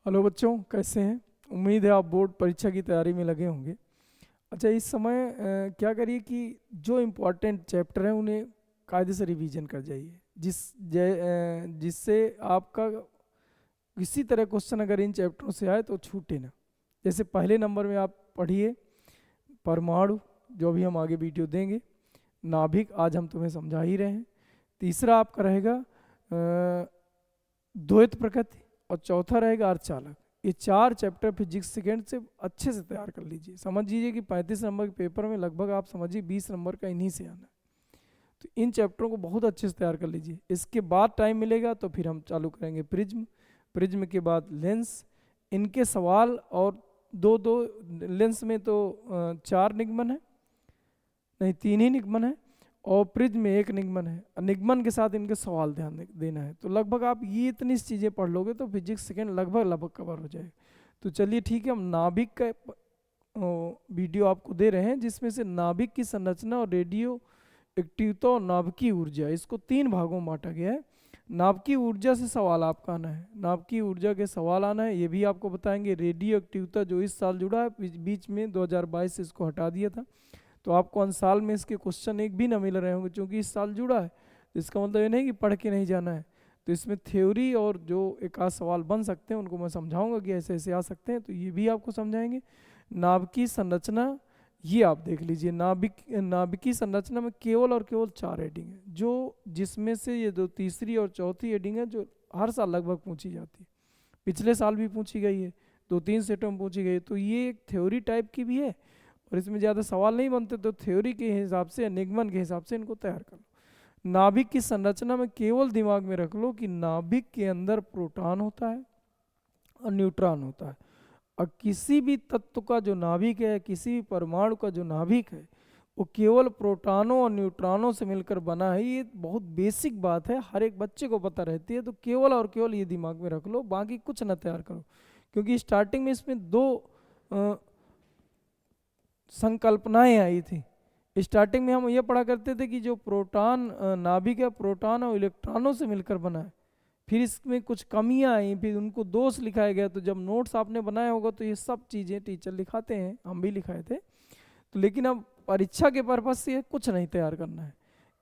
Hello बच्चों, कैसे हैं? उम्मीद है आप बोर्ड परीक्षा की तैयारी में लगे होंगे। अच्छा, इस समय क्या करिए कि जो इम्पोर्टेंट चैप्टर हैं उन्हें कायदे से रिवीजन कर जाइए, जिससे आपका किसी तरह क्वेश्चन अगर इन चैप्टरों से आए तो छूटे ना। जैसे पहले नंबर में आप पढ़िए परमाणु, जो अभी हम आगे वीडियो देंगे। नाभिक आज हम तुम्हें समझा ही रहे हैं। तीसरा आपका रहेगा द्वैत प्रकृति, और चौथा रहेगा अर्धचालक। ये चार चैप्टर फिजिक्स सेकेंड से अच्छे से तैयार कर लीजिए। समझ लीजिए कि 35 नंबर के पेपर में लगभग आप समझिए 20 नंबर का इन्हीं से आना है। तो इन चैप्टरों को बहुत अच्छे से तैयार कर लीजिए। इसके बाद टाइम मिलेगा तो फिर हम चालू करेंगे प्रिज्म। प्रिज्म के बाद लेंस। इनके सवाल और दो दो, लेंस में तो 4 निगमन है, नहीं 3 ही निगमन है, और प्रिज्म में 1 निगमन है। निगमन के साथ इनके सवाल ध्यान देना है। तो लगभग आप ये इतनी चीज़ें पढ़ लोगे तो फिजिक्स सेकेंड लगभग लगभग कवर हो जाएगा। तो चलिए ठीक है, हम नाभिक का वीडियो आपको दे रहे हैं, जिसमें से नाभिक की संरचना और रेडियो एक्टिवता और नाभिकीय ऊर्जा, इसको 3 भागों में बांटा गया है। नाभिकीय ऊर्जा से सवाल आपका आना है, नाभिकीय ऊर्जा के सवाल आना है, ये भी आपको बताएंगे। रेडियो एक्टिवता जो इस साल जुड़ा है, बीच में 2022 से इसको हटा दिया था, तो आपको साल में इसके क्वेश्चन एक भी ना मिल रहे होंगे, क्योंकि इस साल जुड़ा है। तो इसका मतलब ये नहीं कि पढ़ के नहीं जाना है। तो इसमें थ्योरी और जो एक आध सवाल बन सकते हैं उनको मैं समझाऊंगा कि ऐसे ऐसे आ सकते हैं, तो ये भी आपको समझाएंगे। नाभिकीय संरचना, ये आप देख लीजिए। नाभिकीय संरचना में केवल और केवल 4 हेडिंग है, जो जिसमें से ये जो तीसरी और चौथी हेडिंग है जो हर साल लगभग पूछी जाती है। पिछले साल भी पूछी गई है, 2-3 सेटों में पूछी गई है। तो ये एक थ्योरी टाइप की भी है, और इसमें ज़्यादा सवाल नहीं बनते, तो थ्योरी के हिसाब से, निगमन के हिसाब से इनको तैयार कर लो। नाभिक की संरचना में केवल दिमाग में रख लो कि नाभिक के अंदर प्रोटॉन होता है और न्यूट्रॉन होता है। और किसी भी तत्व का जो नाभिक है, किसी भी परमाणु का जो नाभिक है, वो केवल प्रोटॉनों और न्यूट्रॉनों से मिलकर बना है। ये बहुत बेसिक बात है, हर एक बच्चे को पता रहती है। तो केवल और केवल ये दिमाग में रख लो, बाकी कुछ ना तैयार करो। क्योंकि स्टार्टिंग में इसमें दो संकल्पनाएं आई थी। स्टार्टिंग में हम ये पढ़ा करते थे कि जो प्रोटॉन नाभिक है, प्रोटॉन और इलेक्ट्रॉनों से मिलकर बना है। फिर इसमें कुछ कमियां आई, फिर उनको दोष लिखाया गया। तो जब नोट्स आपने बनाया होगा तो ये सब चीज़ें टीचर लिखाते हैं, हम भी लिखाए थे। तो लेकिन अब परीक्षा के पर्पज से कुछ नहीं तैयार करना है।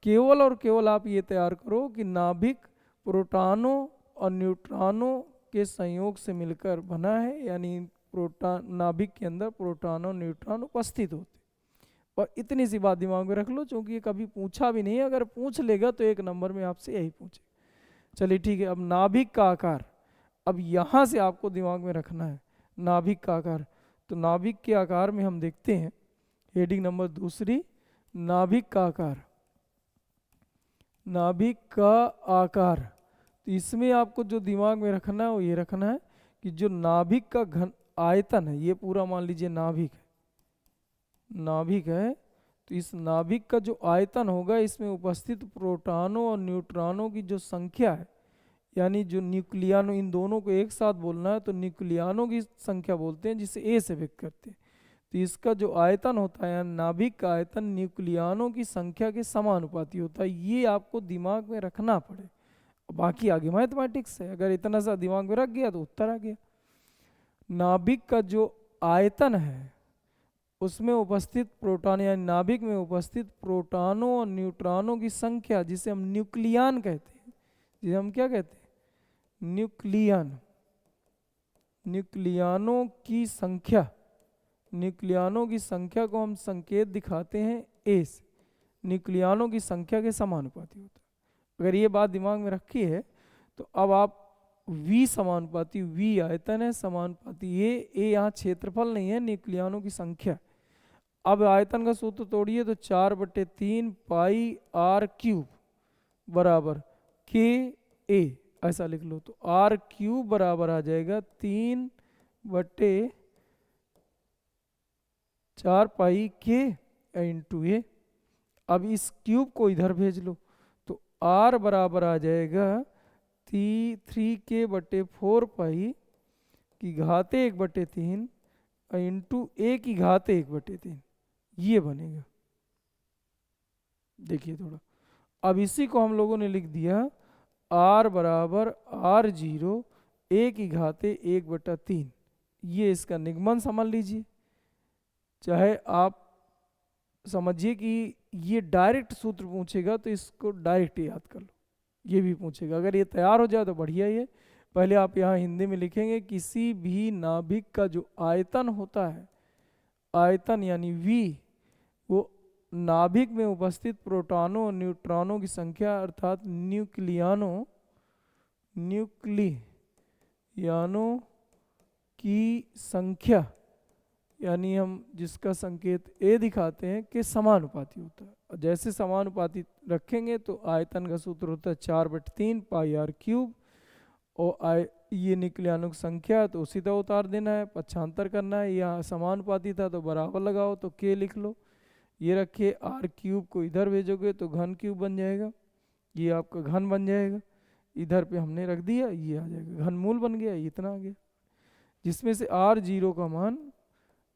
केवल और केवल आप ये तैयार करो कि नाभिक प्रोटॉनों और न्यूट्रॉनों के संयोग से मिलकर बना है, यानी प्रोटॉन, नाभिक के अंदर प्रोटॉन और न्यूट्रॉन उपस्थित होते। और इतनी सी बात दिमाग में रख लो, क्योंकि ये कभी पूछा भी नहीं है। अगर पूछ लेगा तो 1 नंबर में आपसे यही पूछे। चलिए ठीक है, अब नाभिक का आकार, अब यहाँ से आपको दिमाग में रखना है नाभिक का आकार। तो नाभिक के आकार में हम देखते हैं हेडिंग नंबर 2, नाभिक का आकार। नाभिक का आकार, तो इसमें आपको जो दिमाग में रखना है वो ये रखना है कि जो नाभिक का घन आयतन है, ये पूरा मान लीजिए नाभिक है, नाभिक है। तो इस नाभिक का जो आयतन होगा, इसमें उपस्थित प्रोटॉनों और न्यूट्रॉनों की जो संख्या है, यानी जो न्यूक्लियानो, इन दोनों को एक साथ बोलना है तो न्यूक्लियानों की संख्या बोलते हैं, जिसे ए से व्यक्त करते हैं। तो इसका जो आयतन होता है, नाभिक का आयतन न्यूक्लियानों की संख्या के समानुपाती होता है। ये आपको दिमाग में रखना पड़े। बाकी आगे मैथमेटिक्स है, अगर इतना सा दिमाग में रख गया तो उत्तर आ गया। नाभिक का जो आयतन है, उसमें उपस्थित प्रोटॉन, यानी नाभिक में उपस्थित प्रोटॉनों और न्यूट्रॉनों की संख्या, जिसे हम न्यूक्लियन कहते हैं, जिसे हम क्या कहते हैं, न्यूक्लियन। न्यूक्लियानों की संख्या, न्यूक्लियानों की संख्या को हम संकेत दिखाते हैं ए से। न्यूक्लियानों की संख्या के समानुपाती होता है। अगर ये बात दिमाग में रखी है तो अब आप V समानुपाती, V आयतन है, समानुपाती ए यहाँ क्षेत्रफल नहीं है, न्यूक्लियानों की संख्या। अब आयतन का सूत्र तोड़िए तो 4/3 पाई आर क्यूब बराबर के ए, ऐसा लिख लो। तो आर क्यूब बराबर आ जाएगा 3/4 पाई के इंटू ए। अब इस क्यूब को इधर भेज लो, तो आर बराबर आ जाएगा 3k/4 पाई की घात 1/3 इंटू ए की घात 1/3, ये बनेगा। देखिए थोड़ा, अब इसी को हम लोगों ने लिख दिया R बराबर R0 a की घाते 1/3। ये इसका निगमन समझ लीजिए। चाहे आप समझिए कि ये डायरेक्ट सूत्र पूछेगा तो इसको डायरेक्ट याद कर लो, ये भी पूछेगा। अगर ये तैयार हो जाए तो बढ़िया ही है। पहले आप यहाँ हिंदी में लिखेंगे, किसी भी नाभिक का जो आयतन होता है, आयतन यानी V, वो नाभिक में उपस्थित प्रोटॉनों और न्यूट्रॉनों की संख्या अर्थात न्यूक्लियानों की संख्या, यानी हम जिसका संकेत A दिखाते हैं, के समानुपाती होता है। और जैसे समानुपाती रखेंगे तो आयतन का सूत्र होता है 4/3 पाई r क्यूब। और ये न्यूक्लियानों की संख्या तो उसी तरह उतार देना है, पक्षांतर करना है। यहाँ समानुपाती था तो बराबर लगाओ तो k लिख लो। ये रखिए, r क्यूब को इधर भेजोगे तो घन क्यूब बन जाएगा, ये आपका घन बन जाएगा। इधर पे हमने रख दिया, ये आ जाएगा, घन मूल बन गया, इतना आ गया। जिसमें से r0 का मान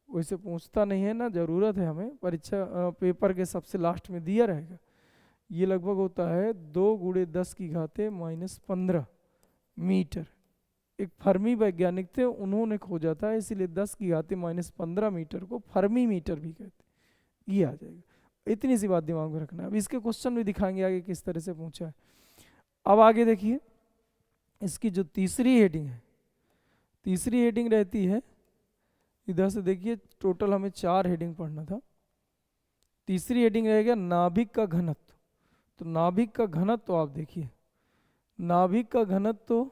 वैसे पूछता नहीं है ना, ज़रूरत है हमें, परीक्षा पेपर के सबसे लास्ट में दिया रहेगा। ये लगभग होता है 2 × 10⁻⁻15 मीटर। एक फर्मी वैज्ञानिक थे, उन्होंने खोजा था, इसीलिए 10⁻⁻15 मीटर को फर्मी मीटर भी कहते। ये आ जाएगा। इतनी सी बात दिमाग में रखना है। अब इसके क्वेश्चन भी दिखाएंगे आगे किस तरह से पूछा है। अब आगे देखिए, इसकी जो तीसरी हेडिंग है, तीसरी हेडिंग रहती है, इधर से देखिए, टोटल हमें 4 हेडिंग पढ़ना था। तीसरी हेडिंग रहेगा नाभिक का घनत्व। तो नाभिक का घनत्व तो आप देखिए, नाभिक का घनत्व,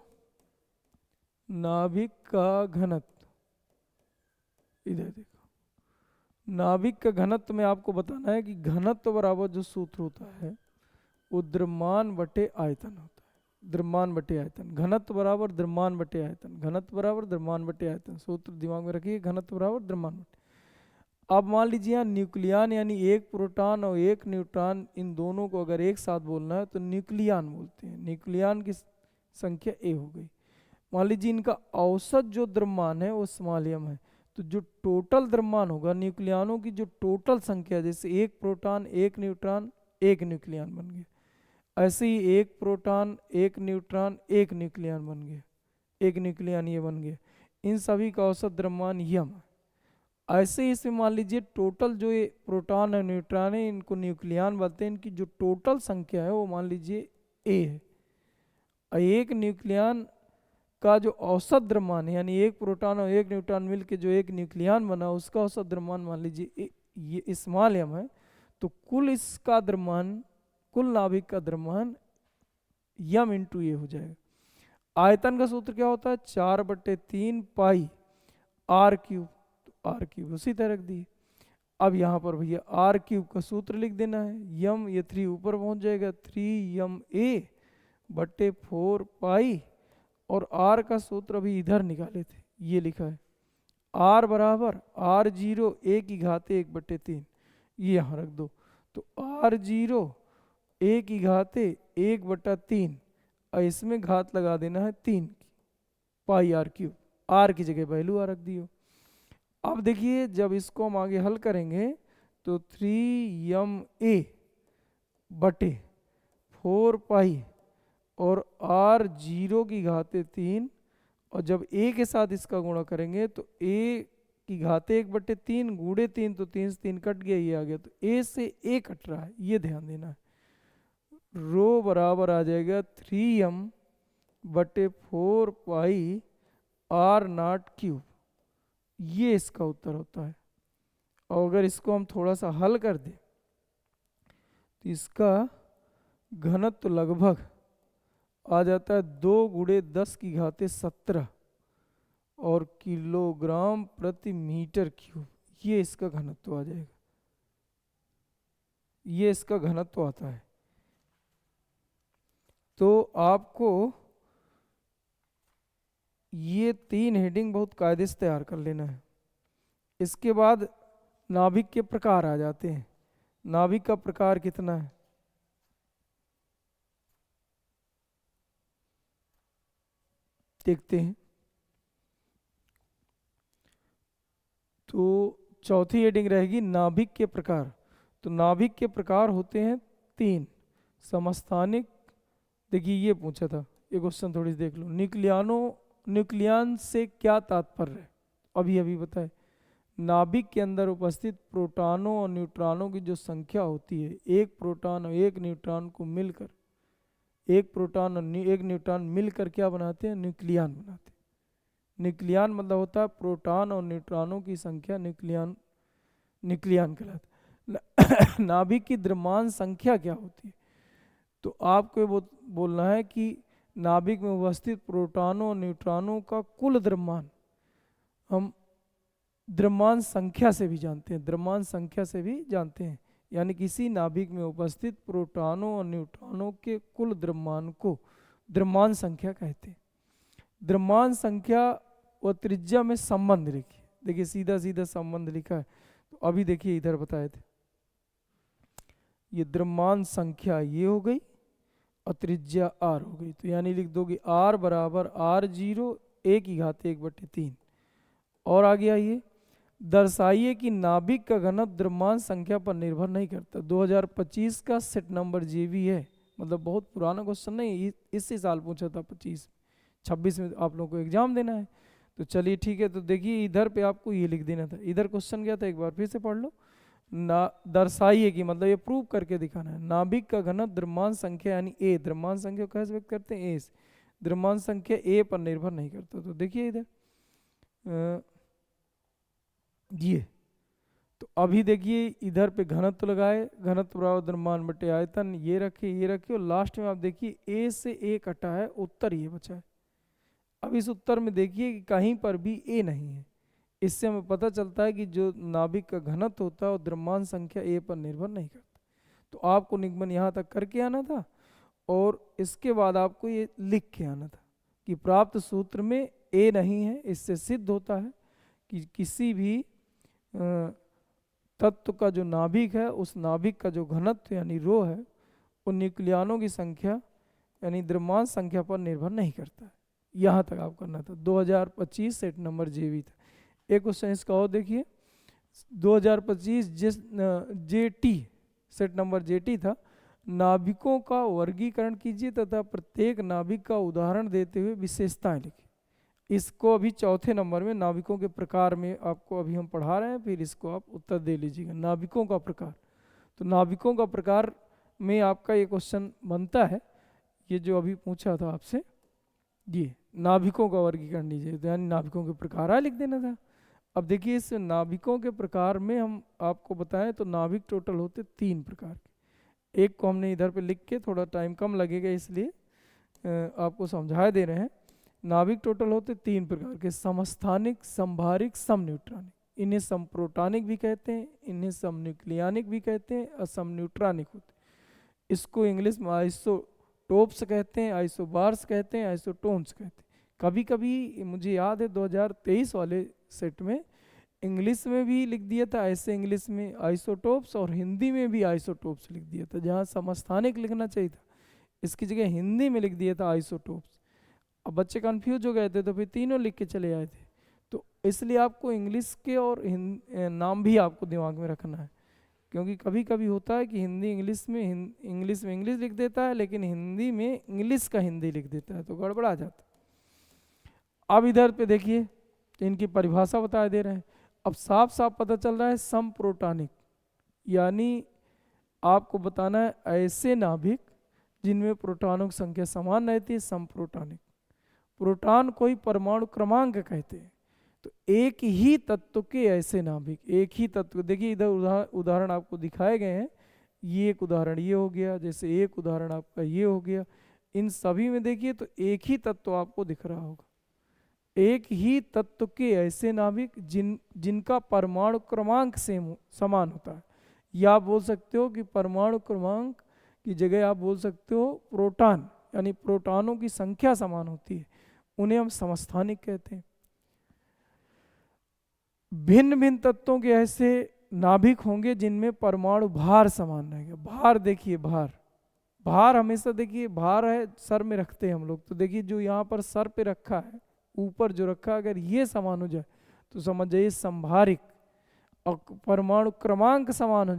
नाभिक का घनत्व इधर देखो, नाभिक का घनत्व में आपको बताना है कि घनत्व बराबर जो सूत्र होता है वो द्रव्यमान बटे आयतन होता है। द्रव्यमान बटे आयतन, घनत्व बराबर द्रव्यमान बटे आयतन, घनत्व बराबर द्रव्यमान बटे आयतन। सूत्र दिमाग में रखिए, घनत्व बराबर द्रव्यमान बटे। अब मान लीजिए यहाँ न्यूक्लियन यानी एक प्रोटॉन और एक न्यूट्रॉन, इन दोनों को अगर एक साथ बोलना है तो न्यूक्लियन बोलते हैं। न्यूक्लियन की संख्या A हो गई। मान लीजिए इनका औसत जो द्रव्यमान है वो स्मॉल m है, तो जो टोटल द्रव्यमान होगा न्यूक्लियनों की जो टोटल संख्या, जैसे एक प्रोटॉन एक न्यूट्रॉन एक न्यूक्लियन बन गया, ऐसे ही एक प्रोटॉन एक न्यूट्रॉन एक न्यूक्लियन बन गया, एक न्यूक्लियन ये बन गया। इन सभी का औसत द्रव्यमान यम है। ऐसे ही इसमें मान लीजिए टोटल जो ये प्रोटॉन और न्यूट्रॉन है, इनको न्यूक्लियन बोलते हैं, इनकी जो टोटल संख्या है वो मान लीजिए A है। और एक न्यूक्लियन का जो औसत द्रव्यमान है, यानी एक प्रोटॉन और एक न्यूट्रॉन मिलकर जो एक न्यूक्लियन बना, उसका औसत द्रव्यमान मान लीजिए ये स्मॉल m है। तो कुल इसका द्रव्यमान, कुल नाभिक का द्रव्यमान m × A हो जाएगा। आयतन का सूत्र क्या होता है? 4/3 पाई r क्यूब। तो r क्यूब उसी तरह रख दिए। अब यहाँ पर भैया r क्यूब का सूत्र लिख देना है, m, ये 3 ऊपर पहुँच जाएगा, 3ma/4 पाई, और r का सूत्र अभी इधर निकाले थे, ये लिखा है, r बराबर r0 a की घाते 1/3, ये यहाँ रख दो। तो r0 a की घाते 1/3, और इसमें घात लगा देना है 3 की, पाई r क्यूब, r की जगह वैल्यू r रख दियो। अब देखिए जब इसको हम आगे हल करेंगे तो 3ma/4 पाई और r0 की घाते 3, और जब a के साथ इसका गुणा करेंगे तो a की घाते 1/3 गुणे 3, तो 3 से 3 कट गया, ये आ गया। तो a से a कट रहा है, ये ध्यान देना है। रो बराबर आ जाएगा 3m/4 पाई r0 क्यूब, ये इसका उत्तर होता है। और अगर इसको हम थोड़ा सा हल कर दें तो इसका घनत्व लगभग आ जाता है 2 × 10⁻17 और किलोग्राम प्रति मीटर क्यूब, ये इसका घनत्व आ जाएगा, ये इसका घनत्व आता है। तो आपको ये 3 हेडिंग बहुत कायदे से तैयार कर लेना है। इसके बाद नाभिक के प्रकार आ जाते हैं। नाभिक का प्रकार कितना है? देखते हैं। तो चौथी हेडिंग रहेगी नाभिक के प्रकार। तो नाभिक के प्रकार होते हैं 3। समस्थानिक, देखिए ये पूछा था, ये क्वेश्चन थोड़ी सी देख लो। न्यूक्लियानो न्यूक्लियन से क्या तात्पर्य है, अभी अभी बताए। नाभिक के अंदर उपस्थित प्रोटॉनों और न्यूट्रॉनों की जो संख्या होती है, एक प्रोटॉन और एक न्यूट्रॉन को मिलकर, एक प्रोटॉन और एक न्यूट्रॉन मिलकर क्या बनाते हैं, न्यूक्लियन बनाते हैं। न्यूक्लियन मतलब होता है प्रोटॉन और न्यूट्रॉनों की संख्या, न्यूक्लियन कहलाता है। नाभिक की द्रव्यमान संख्या क्या होती है, तो आपको वो बोलना है कि नाभिक में उपस्थित प्रोटॉनों और न्यूट्रॉनों का कुल द्रव्यमान हम द्रव्यमान संख्या से भी जानते हैं, द्रव्यमान संख्या से भी जानते हैं। यानी किसी नाभिक में उपस्थित प्रोटॉनों और न्यूट्रॉनों के कुल द्रव्यमान को द्रव्यमान संख्या कहते हैं। द्रव्यमान संख्या व त्रिज्या में संबंध लिखिए, देखिए सीधा सीधा संबंध लिखा है। तो अभी देखिए इधर बताए थे, ये द्रव्यमान संख्या ये हो गई और त्रिज्या आर हो गई, तो यानी लिख दोगे आर बराबर r0 1/3। और आगे आइए, दर्शाइए कि नाभिक का घनत्व द्रव्यमान संख्या पर निर्भर नहीं करता। 2025 का सेट नंबर जेबी है, मतलब बहुत पुराना क्वेश्चन नहीं, इसी साल पूछा था 26 में आप लोगों को एग्जाम देना है। तो चलिए ठीक है, तो देखिए इधर पे आपको ये लिख देना था। इधर क्वेश्चन क्या था, एक बार फिर से पढ़ लो। ना दर्शाइए कि मतलब ये प्रूव करके दिखाना है, नाभिक का घनत्व द्रव्यमान संख्या यानी ए, द्रव्यमान संख्या को कैसे व्यक्त करते हैं, ए से, द्रव्यमान संख्या ए पर निर्भर नहीं करता। तो देखिए इधर ये, तो अभी देखिए इधर पे घनत्व लगाए, घनत्व बराबर द्रव्यमान बटे आयतन, ये रखे और लास्ट में आप देखिए ए से ए कटा है, उत्तर ये बचा है। अब इस उत्तर में देखिए कि कहीं पर भी ए नहीं है, इससे हमें पता चलता है कि जो नाभिक का घनत्व होता है वो द्रव्यमान संख्या ए पर निर्भर नहीं करता। तो आपको निगमन यहाँ तक करके आना था और इसके बाद आपको ये लिख के आना था कि प्राप्त सूत्र में ए नहीं है। इससे सिद्ध होता है कि किसी भी तत्व का जो नाभिक है, उस नाभिक का जो घनत्व यानी रो है, वो न्यूक्लियनों की संख्या यानी द्रव्यमान संख्या पर निर्भर नहीं करता है। यहाँ तक आप करना था। 2025 सेट नंबर जेबी था। एक क्वेश्चन इसका और देखिए, 2025 जेटी सेट नंबर जेटी था। नाभिकों का वर्गीकरण कीजिए तथा प्रत्येक नाभिक का उदाहरण देते हुए विशेषताएं लिखिए। इसको अभी चौथे नंबर में नाभिकों के प्रकार में आपको अभी हम पढ़ा रहे हैं, फिर इसको आप उत्तर दे लीजिएगा। नाभिकों का प्रकार, तो नाभिकों का प्रकार में आपका ये क्वेश्चन बनता है, ये जो अभी पूछा था आपसे, ये नाभिकों का वर्गीकरण लीजिए, तो यानी नाभिकों के प्रकार लिख देना था। अब देखिए इस नाभिकों के प्रकार में हम आपको बताएं तो नाभिक टोटल होते 3 प्रकार के। एक को हमने इधर पे लिख के, थोड़ा टाइम कम लगेगा इसलिए आपको समझा दे रहे हैं। नाभिक टोटल होते 3 प्रकार के, समस्थानिक, संभारिक, समन्यूट्रॉनिक। इन्हें समप्रोटॉनिक भी कहते हैं, इन्हें समन्यूक्लियनिक भी कहते हैं और समन्यूट्रॉनिक होते हैं। इसको इंग्लिश में आइसोटोप्स कहते हैं, आइसोबार्स कहते हैं, आइसोटोन्स कहते हैं। कभी कभी मुझे याद है 2023 वाले सेट में इंग्लिश में भी लिख दिया था ऐसे, इंग्लिश में आइसोटोप्स और हिंदी में भी आइसोटोप्स लिख दिया था। जहाँ समस्थानिक लिखना चाहिए था इसकी जगह हिंदी में लिख दिया था आइसोटोप्स। अब बच्चे कंफ्यूज हो गए थे तो फिर तीनों लिख के चले आए थे। तो इसलिए आपको इंग्लिश के और नाम भी आपको दिमाग में रखना है, क्योंकि कभी कभी होता है कि हिंदी इंग्लिश में इंग्लिश लिख देता है, लेकिन हिंदी में इंग्लिश का हिंदी लिख देता है, तो गड़बड़ा जाता है। अब इधर पे देखिए तो इनकी परिभाषा बता दे रहे हैं। अब साफ साफ पता चल रहा है समप्रोटॉनिक, यानी आपको बताना है ऐसे नाभिक जिनमें प्रोटॉनों की संख्या समान रहती है, समप्रोटॉनिक। प्रोटॉन कोई परमाणु क्रमांक कहते हैं, तो एक ही तत्व के ऐसे नाभिक, एक ही तत्व, देखिए इधर उदाहरण आपको दिखाए गए हैं। ये एक उदाहरण ये हो गया, जैसे एक उदाहरण आपका ये हो गया। इन सभी में देखिए तो एक ही तत्व आपको दिख रहा होगा, एक ही तत्व के ऐसे नाभिक जिनका परमाणु क्रमांक सेम समान होता है। या आप बोल सकते हो कि परमाणु क्रमांक की जगह आप बोल सकते हो प्रोटॉन, यानी प्रोटॉनों की संख्या समान होती है, उन्हें हम समस्थानिक कहते हैं। भिन्न भिन्न तत्वों के ऐसे नाभिक होंगे जिनमें परमाणु भार समान रहेगा। भार देखिए, भार हमेशा देखिए, भार है सर में रखते हैं हम लोग, तो देखिए जो यहाँ पर सर पे रखा है, ऊपर जो रखा, अगर ये समान हो जाए तो समझ जाइए संभारिक। और परमाणु क्रमांक समान हो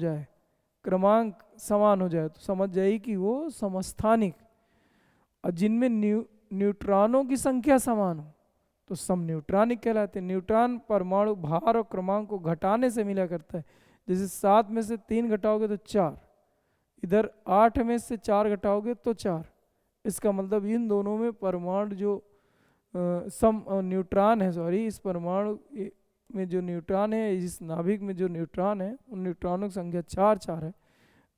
जाए, तो समझ जाइए कि वो समस्थानिक। और जिनमें न्यूट्रॉनों की संख्या समान हो, तो समझ जाइए कि वो समस्थानिक। और जिनमें न्यूट्रॉनों की संख्या समान हो, तो समझ जाइए कि वो समस्थानिक। और जिनमें न्यूट्रॉनों की संख्या समान हो, तो समझ जाइए कि वो समस्थानिक। और जिनमें न्यूट्रॉनों की संख्या समान हो, तो समन्यूट्रॉनिक कहलाते हैं। न्यूट्रॉन परमाणु भार और क्रमांक को घटाने से मिला करता है। जैसे 7 में से 3 घटाओगे तो 4, इधर 8 में से 4 घटाओगे तो 4। इसका मतलब इन दोनों में परमाणु जो न्यूट्रॉन है, सॉरी, इस परमाणु में जो न्यूट्रॉन है, इस नाभिक में जो न्यूट्रॉन है, उन न्यूट्रॉनों की संख्या 4 4 है।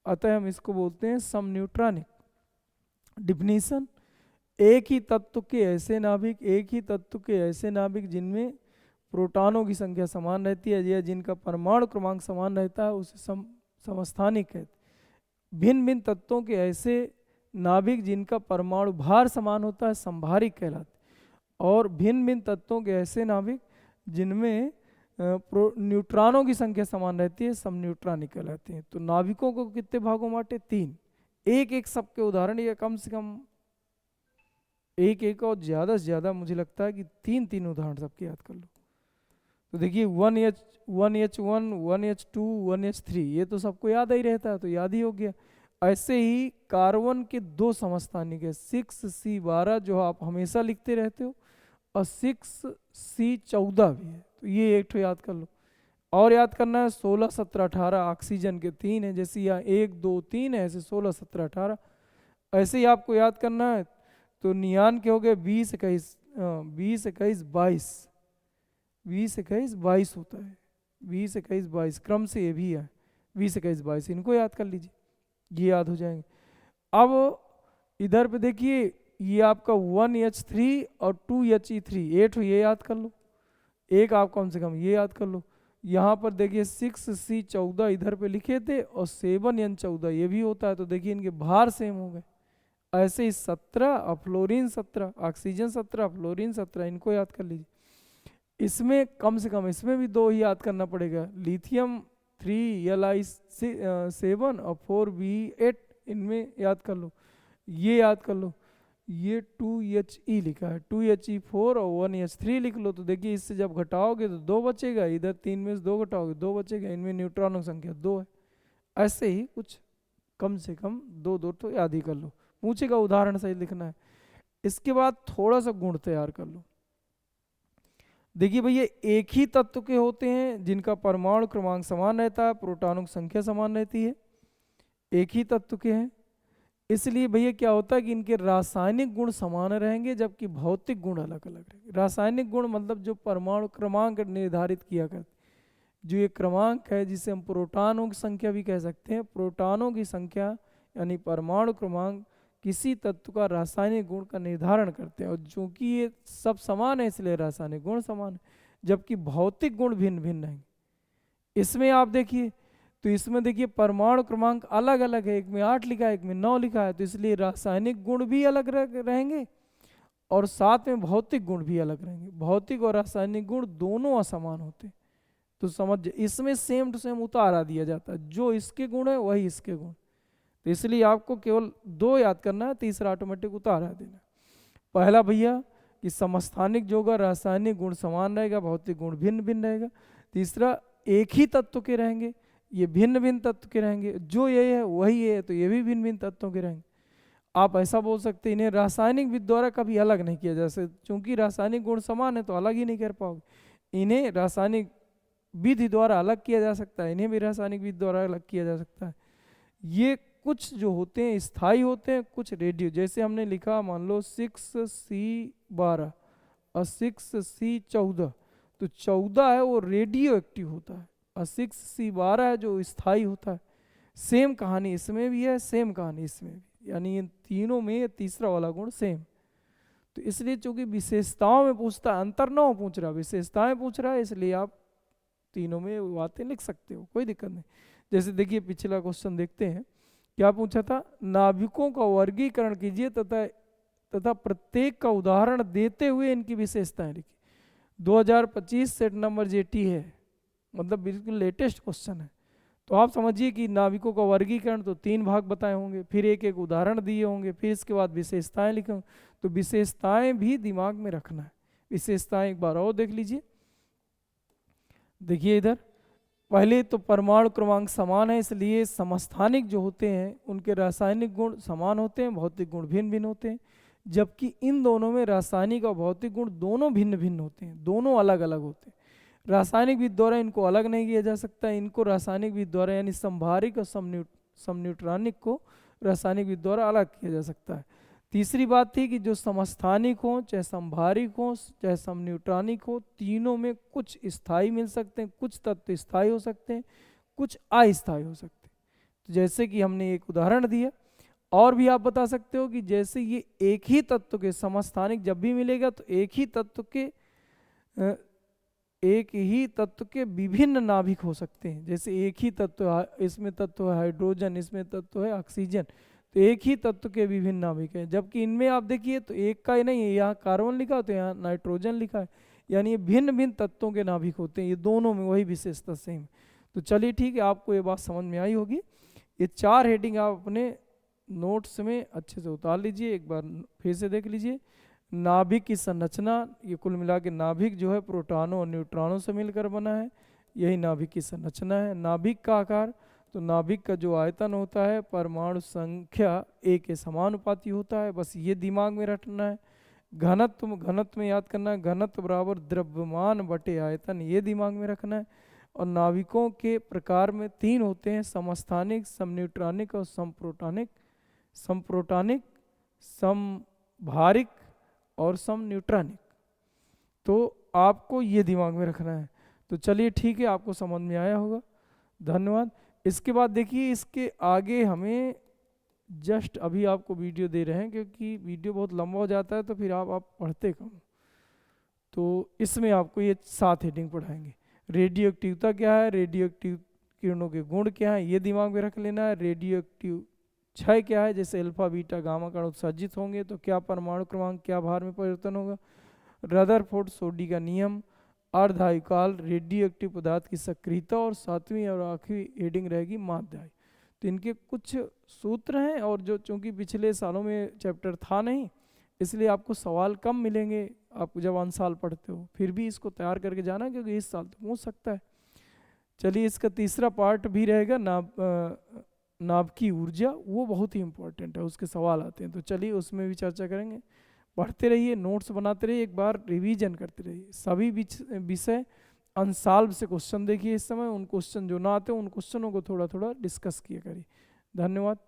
अतः हम इसको बोलते हैं समन्यूट्रॉनिक। डिफिनीशन: एक ही तत्व के ऐसे नाभिक जिनमें प्रोटॉनों की संख्या समान रहती है या जिनका परमाणु क्रमांक समान रहता है उसे समस्थानिक कहते हैं। भिन्न भिन्न तत्वों के ऐसे नाभिक जिनका परमाणु भार समान होता है समभारिक कहलाते हैं। और भिन्न भिन्न तत्वों के ऐसे नाभिक जिनमें न्यूट्रॉनों की संख्या समान रहती है समन्यूट्रॉनिक कहलाते हैं। तो नाभिकों को कितने भागों में बांटे? 3। एक एक सबके उदाहरण, या कम से कम एक एक और ज़्यादा से ज़्यादा मुझे लगता है कि 3 उदाहरण सबके याद कर लो। तो देखिए 1H 1H1 1H2 1H3, ये तो सबको याद ही रहता है, तो याद ही हो गया। ऐसे ही कार्बन के 2 समस्थानिक है, 6C12 जो आप हमेशा लिखते रहते हो, और 6C14 भी है, तो ये एक ठो याद कर लो। और याद करना है 16 17 18 ऑक्सीजन के 3 है, जैसे यहाँ 1 2 3 है, ऐसे 16 17 18 ऐसे ही आपको याद करना है। तो नियान के हो गए 20 21 20 21 22 20 21 22 होता है, 20 21 22 क्रम से ये भी है 20 21 22, इनको याद कर लीजिए, ये याद हो जाएंगे। अब इधर पे देखिए ये आपका 1H3 और 2He3, 8 ये याद कर लो, एक आप कम से कम ये याद कर लो। यहाँ पर देखिए 6C14 इधर पे लिखे थे और 7N14 ये भी होता है, तो देखिए इनके भार सेम हो गए। ऐसे ही 17 और फ्लोरीन 17, ऑक्सीजन 17 फ्लोरीन 17, इनको याद कर लीजिए। इसमें कम से कम इसमें भी 2 ही याद करना पड़ेगा, लिथियम 3Li7 और 4B8, इनमें याद कर लो, ये याद कर लो। ये 2He लिखा है, 2He4 और 1H3 लिख लो। तो देखिए इससे जब घटाओगे तो 2 बचेगा, इधर 3 में से 2 घटाओगे 2 बचेगा, इनमें न्यूट्रॉनों की संख्या 2 है। ऐसे ही कुछ कम से कम 2 तो याद ही कर लो, पूछेगा उदाहरण सही लिखना है। इसके बाद थोड़ा सा गुण तैयार कर लो। देखिए भैया एक ही तत्व के होते हैं जिनका परमाणु क्रमांक समान रहता है, प्रोटॉनों की संख्या समान रहती है, एक ही तत्व के हैं, इसलिए भैया क्या होता है कि इनके रासायनिक गुण समान रहेंगे जबकि भौतिक गुण अलग अलग रहेंगे। रासायनिक गुण मतलब जो परमाणु क्रमांक निर्धारित किया करते, जो ये क्रमांक है जिसे हम प्रोटॉनों की संख्या भी कह सकते हैं, प्रोटॉनों की संख्या यानी परमाणु क्रमांक किसी तत्व का रासायनिक गुण का निर्धारण करते हैं। और चूंकि ये सब समान है इसलिए रासायनिक गुण समान है, जबकि भौतिक गुण भिन्न भिन्न हैं। इसमें आप देखिए, तो इसमें देखिए परमाणु क्रमांक अलग अलग है, एक में 8 लिखा है, एक में 9 लिखा है, तो इसलिए रासायनिक गुण भी अलग रहेंगे और साथ में भौतिक गुण भी अलग रहेंगे। भौतिक और रासायनिक गुण दोनों असमान होते हैं। तो समझ, इसमें सेम टू सेम उतारा दिया जाता है, जो इसके गुण है वही इसके गुण। तो इसलिए आपको केवल 2 याद करना है, तीसरा ऑटोमेटिक उतारा देना। पहला भैया कि समस्थानिक जो होगा रासायनिक गुण समान रहेगा, भौतिक गुण भिन्न भिन्न रहेगा। तीसरा एक ही तत्व के रहेंगे, ये भिन्न भिन्न तत्व के रहेंगे, जो ये है वही है, तो ये भी भिन्न भिन्न तत्वों के रहेंगे। आप ऐसा बोल सकते हैं इन्हें रासायनिक विधि द्वारा कभी अलग नहीं किया जा सकता, क्योंकि रासायनिक गुण समान है तो अलग ही नहीं कर पाओगे। इन्हें रासायनिक विधि द्वारा अलग किया जा सकता है, इन्हें भी रासायनिक विधि द्वारा अलग किया जा सकता है। ये कुछ जो होते हैं स्थायी होते हैं, कुछ रेडियो, जैसे हमने लिखा मान लो 6C12 और 6C14, तो 14 है वो रेडियो एक्टिव होता है और 6C12 है जो स्थायी होता है। सेम कहानी इसमें भी है, सेम कहानी इसमें भी, यानी इन तीनों में ये तीसरा वाला गुण सेम। तो इसलिए चूंकि विशेषताओं में पूछता है, अंतर न हो पूछ रहा, विशेषताएं पूछ रहा है, इसलिए आप तीनों में बातें लिख सकते हो, कोई दिक्कत नहीं। जैसे देखिए पिछला क्वेश्चन देखते हैं, क्या पूछा था, नाभिकों का वर्गीकरण कीजिए तथा प्रत्येक का उदाहरण देते हुए इनकी विशेषताएं लिखिए। 2025 सेट नंबर जेटी है, मतलब बिल्कुल लेटेस्ट क्वेश्चन है। तो आप समझिए कि नाभिकों का वर्गीकरण तो 3 भाग बताए होंगे, फिर एक एक उदाहरण दिए होंगे, फिर इसके बाद विशेषताएं लिखे, तो विशेषताएं भी दिमाग में रखना है। विशेषताएं एक बार और देख लीजिए। देखिए इधर पहले तो परमाणु क्रमांक समान है, इसलिए समस्थानिक जो होते हैं उनके रासायनिक गुण समान होते हैं, भौतिक गुण भिन्न भिन्न होते हैं। जबकि इन दोनों में रासायनिक और भौतिक गुण दोनों भिन्न भिन्न होते हैं, दोनों अलग अलग होते हैं। रासायनिक विधि द्वारा इनको अलग नहीं किया जा सकता, इनको रासायनिक विधि द्वारा यानी संभारिक और समन्यूट्रॉनिक को रासायनिक विधि द्वारा अलग किया जा सकता है। तीसरी बात थी कि जो समस्थानिक हो, चाहे संभारिक हो, चाहे समन्यूट्रॉनिक हो, तीनों में कुछ स्थायी मिल सकते हैं, कुछ तत्व स्थायी हो सकते हैं, कुछ अस्थायी हो सकते हैं। तो जैसे कि हमने एक उदाहरण दिया, और भी आप बता सकते हो कि जैसे ये एक ही तत्व के समस्थानिक जब भी मिलेगा तो एक ही तत्व के विभिन्न नाभिक हो सकते हैं। जैसे एक ही तत्व, इसमें तत्व है हाइड्रोजन, इसमें तत्व है ऑक्सीजन, तो एक ही तत्व के विभिन्न नाभिक हैं। जबकि इनमें आप देखिए तो एक का ही नहीं है, यहाँ कार्बन लिखा तो यहाँ नाइट्रोजन लिखा है, यानी ये भिन्न भिन्न तत्वों के नाभिक होते हैं, ये दोनों में वही विशेषता सेम। तो चलिए ठीक है, आपको ये बात समझ में आई होगी। ये 4 हेडिंग आप अपने नोट्स में अच्छे से उतार लीजिए, एक बार फिर से देख लीजिए। नाभिक की संरचना, ये कुल मिला के नाभिक जो है प्रोटॉनों और न्यूट्रॉनों से मिलकर बना है, यही नाभिक की संरचना है। नाभिक का आकार, तो नाभिक का जो आयतन होता है परमाणु संख्या A के समानुपाती होता है, बस ये दिमाग में रखना है। घनत्व में याद करना है, घनत्व बराबर द्रव्यमान बटे आयतन, ये दिमाग में रखना है। और नाभिकों के प्रकार में 3 होते हैं, समस्थानिक, समन्यूट्रॉनिक और समप्रोटॉनिक। समभारिक और समन्यूट्रॉनिक, तो आपको ये दिमाग में रखना है। तो चलिए ठीक है, आपको समझ में आया होगा, धन्यवाद। इसके बाद देखिए, इसके आगे हमें जस्ट अभी आपको वीडियो दे रहे हैं, क्योंकि वीडियो बहुत लंबा हो जाता है तो फिर आप पढ़ते कम, तो इसमें आपको ये 7 हेडिंग पढ़ाएंगे। रेडियो एक्टिवता क्या है, रेडियो एक्टिव किरणों के गुण क्या है, ये दिमाग में रख लेना है। रेडियो एक्टिव क्षय क्या है, जैसे अल्फा बीटा गामा कण उत्सर्जित होंगे तो क्या परमाणु क्रमांक, क्या भार में परिवर्तन होगा। रदरफोर्ड सोडी का नियम, अर्धआयुकाल, रेडियो एक्टिव पदार्थ की सक्रियता, और 7वीं और आखिरी हेडिंग रहेगी माध्य आयु। तो इनके कुछ सूत्र हैं, और जो चूंकि पिछले सालों में चैप्टर था नहीं, इसलिए आपको सवाल कम मिलेंगे आप जब साल पढ़ते हो, फिर भी इसको तैयार करके जाना, क्योंकि इस साल तो पूछ सकता है। चलिए, इसका तीसरा पार्ट भी रहेगा नाभ की ऊर्जा, वो बहुत ही इंपॉर्टेंट है, उसके सवाल आते हैं, तो चलिए उसमें भी चर्चा करेंगे। पढ़ते रहिए, नोट्स बनाते रहिए, एक बार रिवीजन करते रहिए। सभी विषय अनसॉल्व से क्वेश्चन देखिए इस समय, उन क्वेश्चन जो ना आते उन क्वेश्चनों को थोड़ा थोड़ा डिस्कस किया करिए। धन्यवाद।